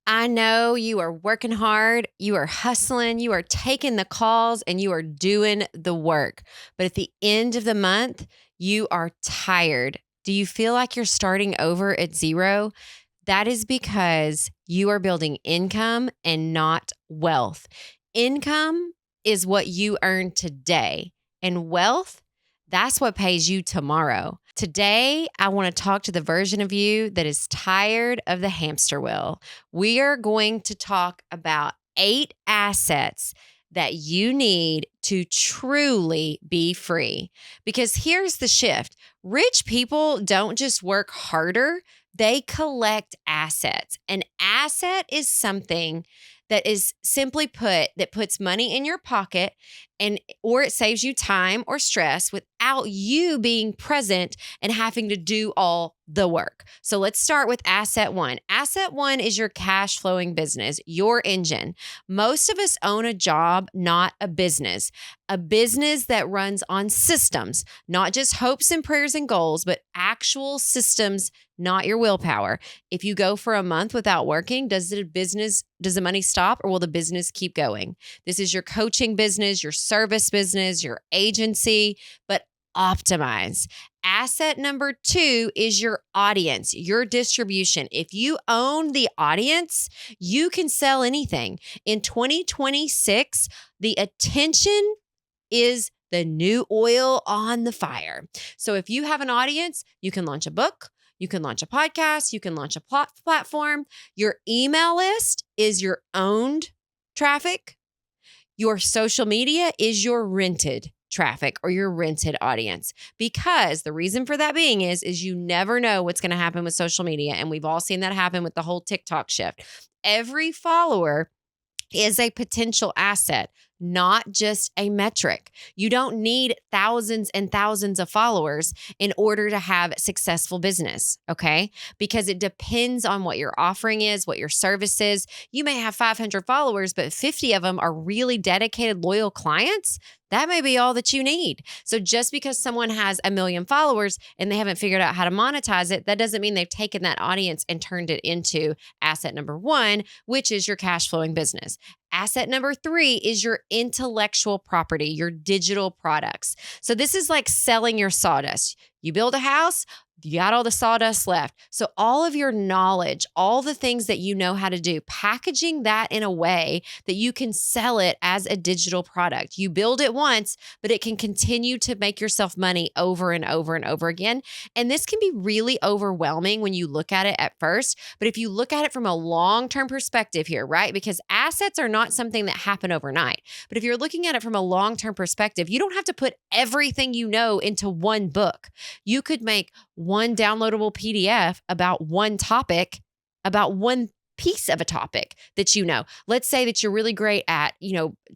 I know you are working hard, you are hustling, you are taking the calls, and you are doing the work. But at the end of the month, you are tired. Do you feel like you're starting over at zero? That is because you are building income and not wealth. Income is what you earn today, and wealth, that's what pays you tomorrow. Today, I want to talk to the version of you that is tired of the hamster wheel. We are going to talk about 8 assets that you need to truly be free. Because here's the shift: rich people don't just work harder, they collect assets. An asset is something that is, simply put, that puts money in your pocket, and or it saves you time or stress without you being present and having to do all the work. So let's start with asset 1. Asset 1 is your cash flowing business, your engine. Most of us own a job, not a business that runs on systems, not just hopes and prayers and goals, but actual systems, not your willpower. If you go for a month without working, does the money stop, or will the business keep going? This is your coaching business, your service business, your agency, but optimize. Asset number 2 is your audience, your distribution. If you own the audience, you can sell anything. In 2026, the attention is the new oil on the fire. So if you have an audience, you can launch a book, you can launch a podcast, you can launch a platform. Your email list is your owned traffic. Your social media is your rented traffic or your rented audience. Because the reason for that being is you never know what's going to happen with social media. And we've all seen that happen with the whole TikTok shift. Every follower is a potential asset, not just a metric. You don't need thousands and thousands of followers in order to have successful business, okay? Because it depends on what your offering is, what your service is. You may have 500 followers, but 50 of them are really dedicated, loyal clients. That may be all that you need. So just because someone has 1 million followers and they haven't figured out how to monetize it, that doesn't mean they've taken that audience and turned it into asset number 1, which is your cash flowing business. Asset number 3 is your intellectual property, your digital products. So this is like selling your sawdust. You build a house, you got all the sawdust left. So all of your knowledge, all the things that you know how to do, packaging that in a way that you can sell it as a digital product. You build it once, but it can continue to make yourself money over and over and over again. And this can be really overwhelming when you look at it at first. But if you look at it from a long-term perspective here, right? Because assets are not something that happen overnight. But if you're looking at it from a long-term perspective, you don't have to put everything you know into one book. You could make one downloadable PDF about one topic, about one piece of a topic that you know. Let's say that you're really great at,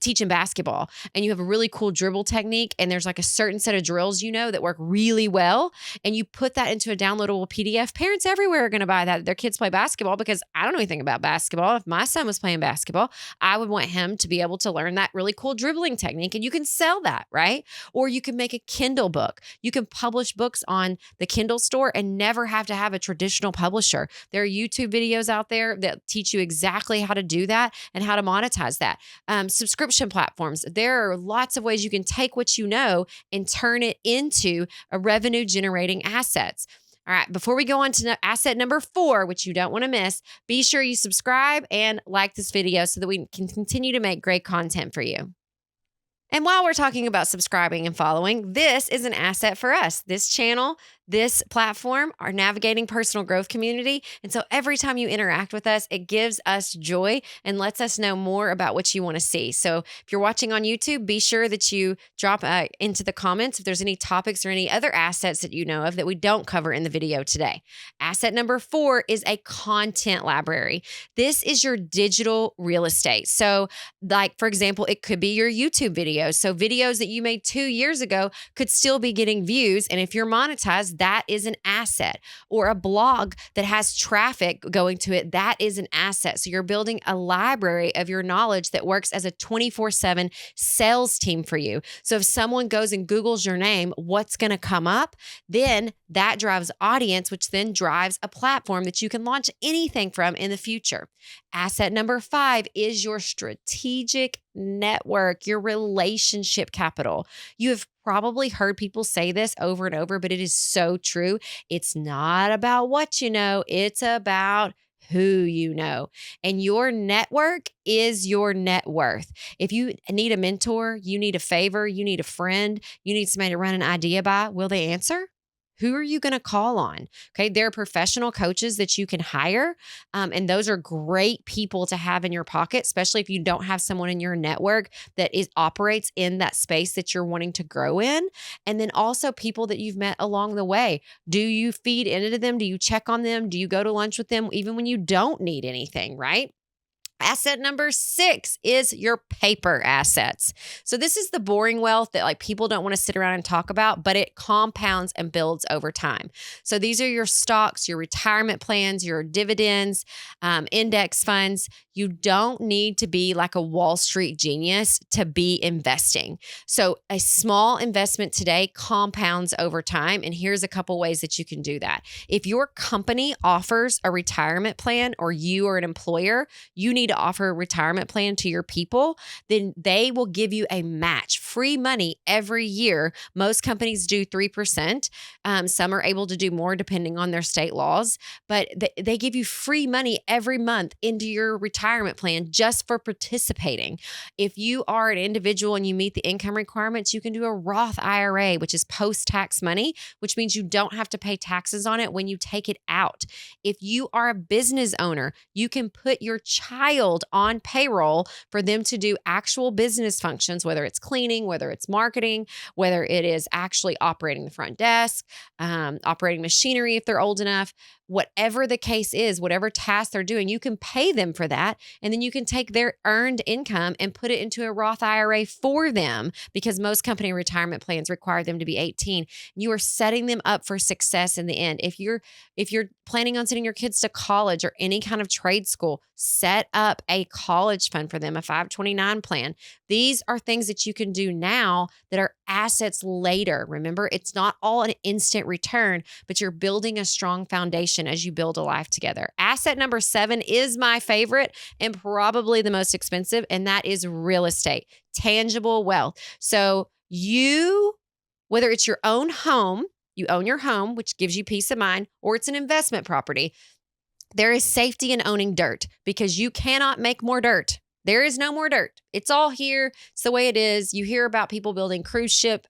teaching basketball, and you have a really cool dribble technique, and there's like a certain set of drills that work really well, and you put that into a downloadable PDF. Parents everywhere are going to buy that. Their kids play basketball, because I don't know anything about basketball. If my son was playing basketball, I would want him to be able to learn that really cool dribbling technique, and you can sell that, right? Or you can make a Kindle book. You can publish books on the Kindle store and never have to have a traditional publisher. There are YouTube videos out there that teach you exactly how to do that and how to monetize that. Subscription platforms. There are lots of ways you can take what you know and turn it into a revenue generating assets. All right, before we go on to asset number 4, which you don't want to miss, be sure you subscribe and like this video so that we can continue to make great content for you. And while we're talking about subscribing and following, this is an asset for us. This channel, this platform, our Navigating Personal Growth community. And so every time you interact with us, it gives us joy and lets us know more about what you want to see. So if you're watching on YouTube, be sure that you drop into the comments if there's any topics or any other assets that you know of that we don't cover in the video today. Asset number 4 is a content library. This is your digital real estate. So like, for example, it could be your YouTube videos. So videos that you made 2 years ago could still be getting views. And if you're monetized, that is an asset. Or a blog that has traffic going to it, that is an asset. So you're building a library of your knowledge that works as a 24/7 sales team for you. So if someone goes and Googles your name, what's going to come up? Then That drives audience, which then drives a platform that you can launch anything from in the future. Asset number 5 is your strategic network, your relationship capital. You have probably heard people say this over and over, but it is so true. It's not about what you know, it's about who you know. And your network is your net worth. If you need a mentor, you need a favor, you need a friend, you need somebody to run an idea by, will they answer? Who are you going to call on? Okay. There are professional coaches that you can hire. And those are great people to have in your pocket, especially if you don't have someone in your network that operates in that space that you're wanting to grow in. And then also people that you've met along the way. Do you feed into them? Do you check on them? Do you go to lunch with them even when you don't need anything, right? Asset number 6 is your paper assets. So this is the boring wealth that like people don't want to sit around and talk about, but it compounds and builds over time. So these are your stocks, your retirement plans, your dividends, index funds. You don't need to be like a Wall Street genius to be investing. So a small investment today compounds over time. And here's a couple ways that you can do that. If your company offers a retirement plan or you are an employer, you need to offer a retirement plan to your people, then they will give you a match, free money every year. Most companies do 3%. Some are able to do more depending on their state laws, but they give you free money every month into your retirement plan just for participating. If you are an individual and you meet the income requirements, you can do a Roth IRA, which is post-tax money, which means you don't have to pay taxes on it when you take it out. If you are a business owner, you can put your child on payroll for them to do actual business functions, whether it's cleaning, whether it's marketing, whether it is actually operating the front desk, operating machinery if they're old enough. Whatever the case is, whatever task they're doing, you can pay them for that. And then you can take their earned income and put it into a Roth IRA for them because most company retirement plans require them to be 18. You are setting them up for success in the end. If you're planning on sending your kids to college or any kind of trade school, set up a college fund for them, a 529 plan. These are things that you can do now that are assets later. Remember, it's not all an instant return, but you're building a strong foundation as you build a life together. Asset number 7 is my favorite and probably the most expensive, and that is real estate, tangible wealth. So whether it's your own home, you own your home, which gives you peace of mind, or it's an investment property, there is safety in owning dirt because you cannot make more dirt. There is no more dirt. It's all here. It's the way it is. You hear about people building cruise ship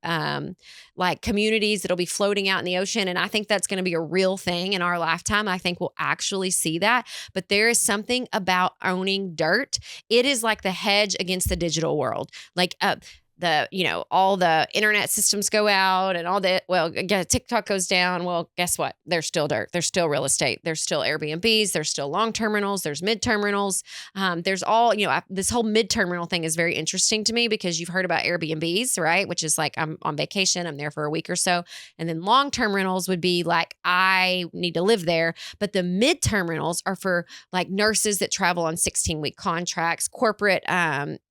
like communities that'll be floating out in the ocean. And I think that's going to be a real thing in our lifetime. I think we'll actually see that. But there is something about owning dirt. It is like the hedge against the digital world. Like all the internet systems go out and all that. Well, TikTok goes down. Well, guess what? There's still dirt. There's still real estate. There's still Airbnbs. There's still long-term rentals. There's mid-term rentals. There's all, this whole mid-term rental thing is very interesting to me because you've heard about Airbnbs, right? Which is like, I'm on vacation. I'm there for a week or so. And then long-term rentals would be like, I need to live there. But the mid-term rentals are for like nurses that travel on 16-week contracts, corporate,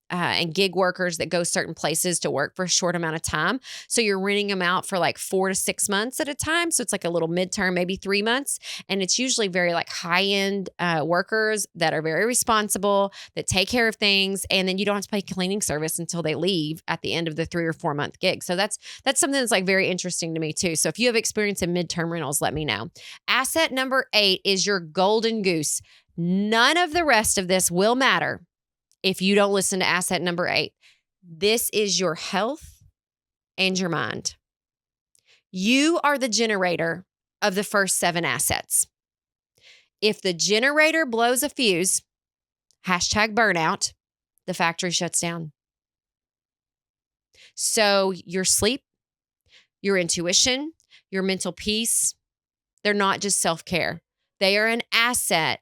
and gig workers that go certain places to work for a short amount of time. So you're renting them out for like 4 to 6 months at a time. So it's like a little midterm, maybe 3 months. And it's usually very like high-end workers that are very responsible, that take care of things. And then you don't have to pay cleaning service until they leave at the end of the 3 or 4 month gig. So that's something that's like very interesting to me too. So if you have experience in midterm rentals, let me know. Asset number 8 is your golden goose. None of the rest of this will matter if you don't listen to asset number 8. This is your health and your mind. You are the generator of the first 7 assets. If the generator blows a fuse, #burnout, the factory shuts down. So your sleep, your intuition, your mental peace, they're not just self-care. They are an asset.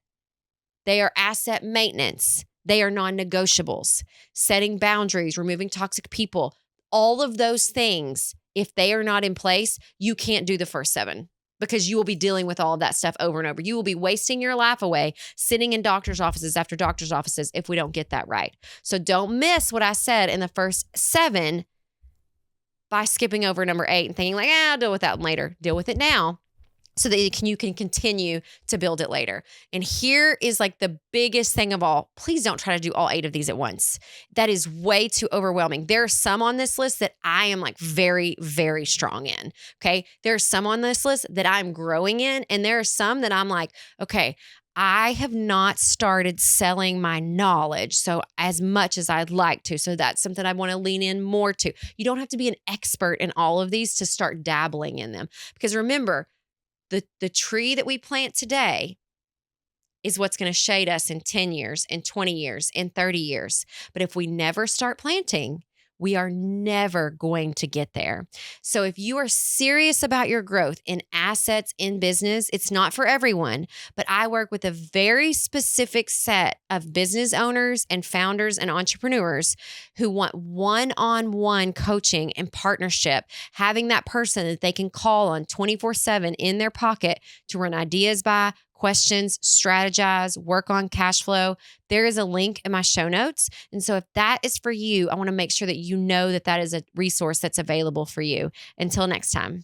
They are asset maintenance. They are non-negotiables. Setting boundaries, removing toxic people, all of those things, if they are not in place, you can't do the first 7 because you will be dealing with all of that stuff over and over. You will be wasting your life away sitting in doctor's offices after doctor's offices if we don't get that right. So don't miss what I said in the first 7 by skipping over number 8 and thinking like, I'll deal with that later. Deal with it now so that you can continue to build it later. And here is like the biggest thing of all. Please don't try to do all 8 of these at once. That is way too overwhelming. There are some on this list that I am like very, very strong in. Okay. There are some on this list that I'm growing in. And there are some that I'm like, okay, I have not started selling my knowledge so as much as I'd like to. So that's something I want to lean in more to. You don't have to be an expert in all of these to start dabbling in them. Because remember, the tree that we plant today is what's going to shade us in 10 years, in 20 years, in 30 years. But if we never start planting, we are never going to get there. So if you are serious about your growth in assets, in business, it's not for everyone, but I work with a very specific set of business owners and founders and entrepreneurs who want one-on-one coaching and partnership, having that person that they can call on 24/7 in their pocket to run ideas by, questions, strategize, work on cash flow. There is a link in my show notes. And so if that is for you, I want to make sure that you know that that is a resource that's available for you. Until next time.